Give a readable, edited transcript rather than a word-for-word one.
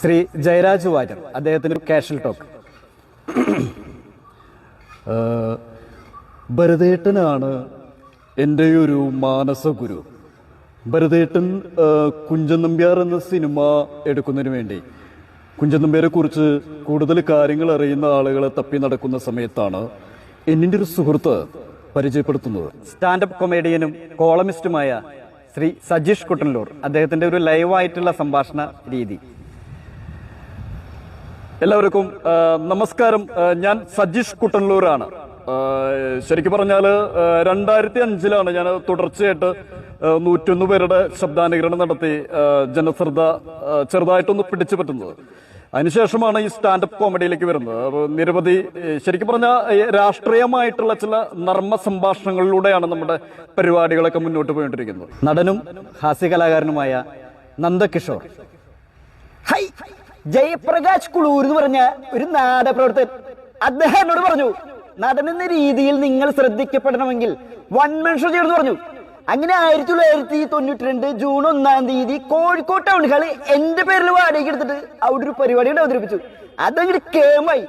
ശ്രീ ജയരാജ് വാര്യർ അദ്ദേഹത്തിന് casual talk. ഭരതേട്ടനാണ് എൻ്റെ ഒരു മാനസ ഗുരു. ഭരതേട്ടൻ കുഞ്ചൻ നമ്പ്യാർ എന്ന സിനിമ എടുക്കുന്നതിന് വേണ്ടി കുഞ്ചൻ നമ്പ്യാരെ കുറിച്ച് കൂടുതൽ കാര്യങ്ങൾ അറിയുന്ന ആളുകളെ തപ്പി നടക്കുന്ന സമയത്താണ് എന്നിൻ്റെ ഒരു സുഹൃത്ത് പരിചയപ്പെടുത്തുന്നത്. സ്റ്റാൻഡപ്പ് കൊമേഡിയനും കോളമിസ്റ്റുമായ ശ്രീ സജീഷ് കുട്ടനല്ലൂർ. അദ്ദേഹത്തിൻ്റെ ഒരു ലൈവായിട്ടുള്ള സംഭാഷണ രീതി. എല്ലാവർക്കും നമസ്കാരം. ഞാൻ സജീഷ് കുട്ടനല്ലൂരാണ്. ശരിക്കും പറഞ്ഞാൽ 2005 ഞാൻ തുടർച്ചയായിട്ട് 101 പേരുടെ ശബ്ദാനുകരണം നടത്തി ജനശ്രദ്ധ ചെറുതായിട്ടൊന്ന് പിടിച്ചു പറ്റുന്നത്. അതിനുശേഷമാണ് ഈ സ്റ്റാൻഡപ്പ് കോമഡിയിലേക്ക് വരുന്നത്. നിരവധി ശരിക്കും പറഞ്ഞാൽ രാഷ്ട്രീയമായിട്ടുള്ള ചില നർമ്മ സംഭാഷണങ്ങളിലൂടെയാണ് നമ്മുടെ പരിപാടികളൊക്കെ മുന്നോട്ട് പോയിക്കൊണ്ടിരിക്കുന്നത്. നടനും ഹാസ്യകലാകാരനുമായ നന്ദകിഷോർ. ഹൈ, ജയപ്രകാശ് കുളൂർ എന്ന് പറഞ്ഞ ഒരു നാടകപ്രവർത്തകൻ അദ്ദേഹം എന്നോട് പറഞ്ഞു, നടനെന്ന രീതിയിൽ നിങ്ങൾ ശ്രദ്ധിക്കപ്പെടണമെങ്കിൽ വൺ മാൻ ഷോ ചെയ്യണമെന്ന് പറഞ്ഞു. അങ്ങനെ 1992 ജൂൺ 1 കോഴിക്കോട് ടൗൺ ഹാള് എന്റെ പേരിൽ വാടകയ്ക്ക് എടുത്തിട്ട് അവിടെ ഒരു പരിപാടി അവതരിപ്പിച്ചു. അതങ്ങോട്ട് കേമായി.